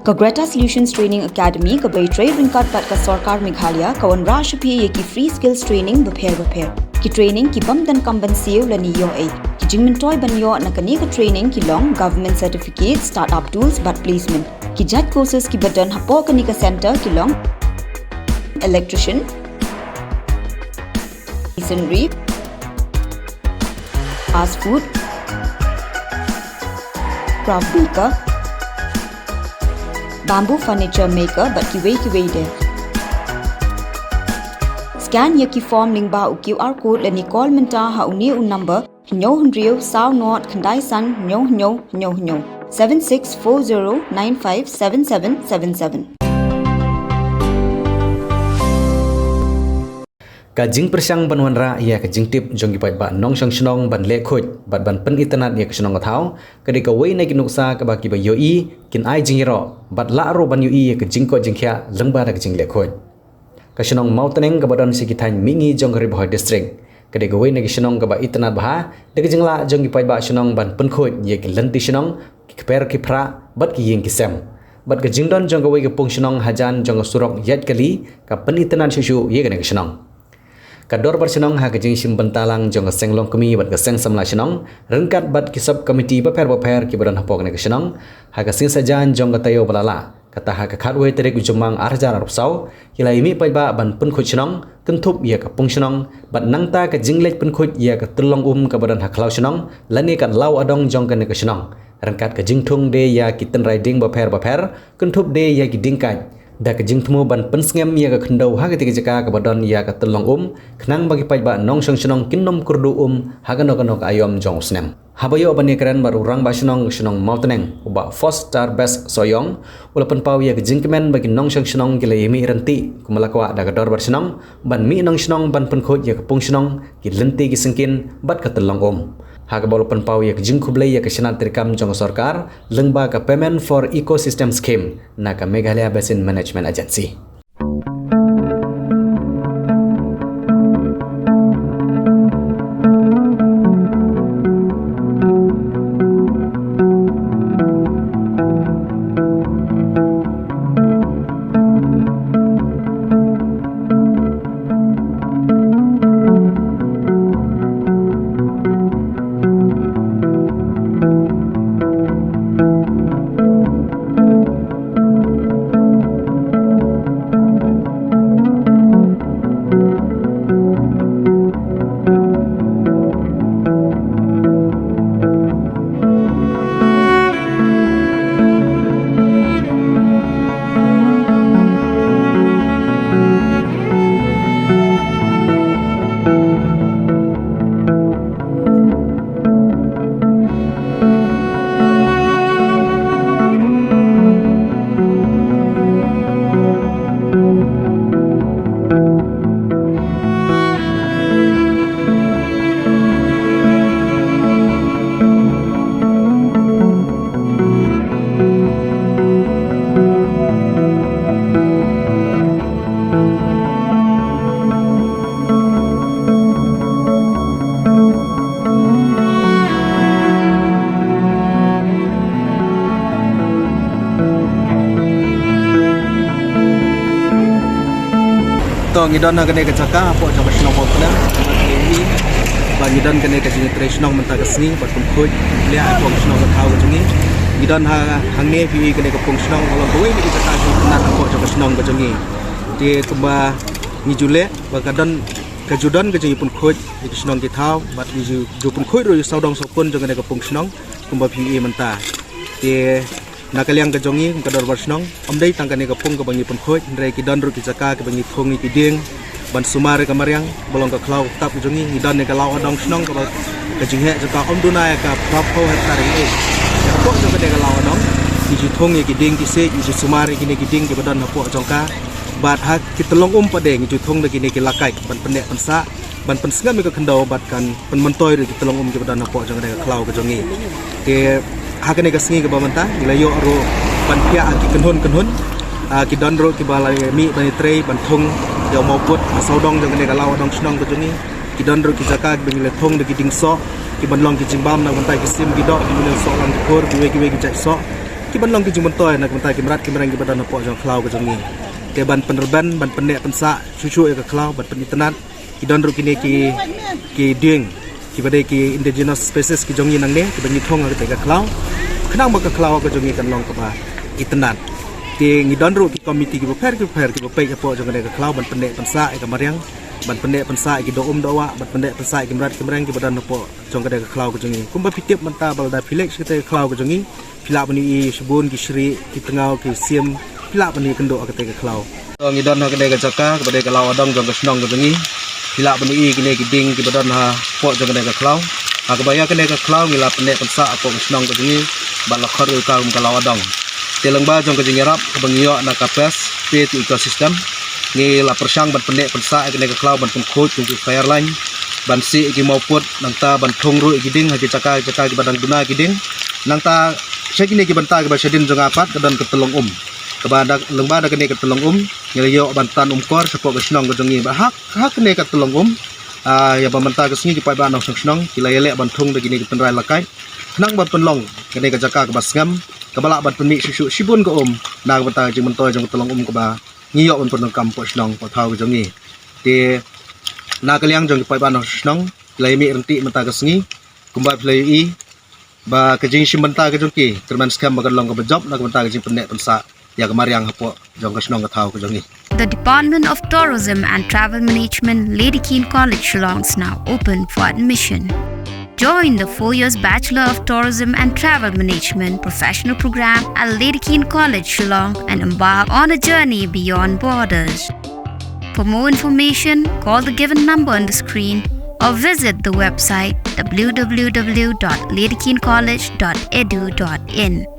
Ka Greta Solutions Training Academy ka Baytray Ringkat Pat ka Sarkar Meghalaya ka wan Rashpi ye ki free skills training bapher. Ki training ki bam dan kamban siu la ni yo ai. Ki jingmen toy ban yo na kani ka training ki long government certificate startup tools but placement. Ki jat courses ki badan hapo kani ka center ki long electrician, masonry, fast food, craft baker, bamboo furniture maker but kiway de. Scan yaki form link ba QR code la ni call menta ha uni un number nyo hunrio sao not khandai san nyo 7640957777. Kajing persyang ban wanra ia kajing tip jonggi pai ba nong shang shnong ban le khoj bat ban pen internet ia shnong thau kadi ka wei na ki nuksa ka ba ki ba yoi kin ai jing ro bat la ro ban yoi ka jing ko jing khya lengba da jing le khoj ka shnong mautaneng ka badan si ki thain mingi jongri bhoi district kadi ka wei na ki shnong ka ba internet ba de ka jingla jonggi pai ba shnong ban pen khoj ia ki lanti shnong ki per ki phra bat ki yeng ki sem bat ka jingdon jong ka wei ka pung shnong hajan jong surok yat kali ka pen internet shu ye ka ne shnong Kador bersenong ha kajing simpan talang jong senglong kami bat keseng samla senong rengkat bat kisab komiti baper ki badan hapok ne senong ha kasing sajan jong katayo balala kata ha khatwe terik ujumang arjar arpsau kila imi pai ba ban pun khoj senong kentup ya ka pung senong bat nangta ka jinglej pun khoj ya ka tulong ka badan ha khlau senong lani kan lau adong jong kan ne senong rengkat ka jingthung de ya kiten riding baper kentup de ya ki dingkai da ka jingthmu ban pensngem ya ka khandau ha ka jaka ka badan ya ka telong khnang bagi pai ba nong shang shnong kinnom kurdu ha ka nok ayom jong snem habayo bani karen baru rang ba shnong mauteneng uba first star best soyong ulapan pau ya ka jingkemen bagi nong shang shnong kila yemi ranti kumalakwa da ka dor bar shnong ban mi nong shnong ban pen khoj ya ka pung shnong ki lenti ki singkin bat ka telong Haga balapan pau ya jing kublai ya kesenat terkam jong sarkar lengba ka payment for ecosystem scheme na ka Meghalaya Basin Management Agency. Ngidon na kene kecaka po coba senong po kena ini bagi don kene ke sini tradisional mentah kesini buat kumpul lihat po senong kau kejengi ngidon hangne pi kene ke pung senong kalau kowe ni kecaka nak po coba senong kejengi di kemba ngijule bagadon kejudon kejengi pun khoj di senong kitau bat di pun khoj ro saudong sopun jong kene ke pung senong kemba pi mentah di nakaliang kejongi kador bersnong omdai tangkane kapung ke bangi pun khoj ndrai kidon ru kijaka ke bangi thong ni kiding ban sumare kamariang bolong ke klau tap kejongi ngidon ne kalau adong snong ke kejinghe jaka omduna ka prapo hektar ini ya pok jong ke kalau adong ki thong ni kiding ki se ki sumare kini kiding ke badan pok jongka bat hak kitelong pade ngi thong de kini ki lakai ban pendek pensa ban pensngam ke kendau bat kan penmentoy ri kitelong ke badan pok jong ke kalau kejongi ke hakane kasngi ke bamanta ilayo ro ban pia ki kenhon ki don ro ki balai mi bani trei ban thong yo mau put saudong jong ne kalau dong snong ke joni ki don ro ki jaka bing le thong de ki ding so ki ban long ki jimbam na bantai ki sim ki do ki le so lang ki kor ki we ki jai so ki ban long ki jumun toy nak mentai ki merat ki merang ki badan pok jong klau ke jongi ke ban penerban ban pendek pensa cucu ke klau ban penitnat ki don ru kini ki ding ki badai ki indigenous species ki jongi nang ne ki ban thong ke te klau kenang ba ke klau ke jongi kan long ke ba itnat ki ngidon ru ki komiti ki beper ki bepe pok jong ke klau ban pendek pensa ke mariang ban pendek pensa ki do doa ban pendek pensa ki merat ki merang ki badan pok jong ke klau ke jongi kumba pitip menta balda village ke te klau ke jongi pila bani sebun ki sri ki tengau ki sim pila bani kendo ke te klau ngidon ha ke jaka ke klau adong jong ke snong ke jongi pila bani ki ne ki ding ki badan ha pok jong ke klau ha ke baya ke klau ngila pendek pensa pok snong ke jongi ban la khor ka klau adong telang ba jong ke jongi rap ke bangio na kapes pe tu ecosystem ni la persang ban pendek pensa ke klau ban khoj tu fireline ban si ki mauput nangta ban thong ru ki ding ha ki caka ki badan guna ki ding nangta sekini ki banta ke basadin jong apat ke dan ke telong ke badak lengba da ke ke telong ngeliyo bantan kor sepok ke snong ke jongi ba hak ke ke telong ya banta ke singi ki pai ba nong snong ki la yele ban thong de gini ke penrai lakai nang ban penlong ke ke caka ke basngam ke balak ban penmi susu sibun ke nang banta jing mentoy jong telong ke ba ngiyo ban penong kampok snong po thau ke jongi ti na ke liang jong ki pai ba nong snong lai mi renti menta ke singi kumbai play i ba kejing simbenta ke jongki terman skam bagan long ke bejob nak benta kejing pendek pensa ya kemariang hapo jong ke snong ke thau ke jongi. The Department of Tourism and Travel Management Lady Keane College Shillong is now open for admission. Join the 4 years Bachelor of Tourism and Travel Management professional program at Lady Keane College Shillong and embark on a journey beyond borders. For more information, call the given number on the screen or visit the website www.ladykeanecollege.edu.in.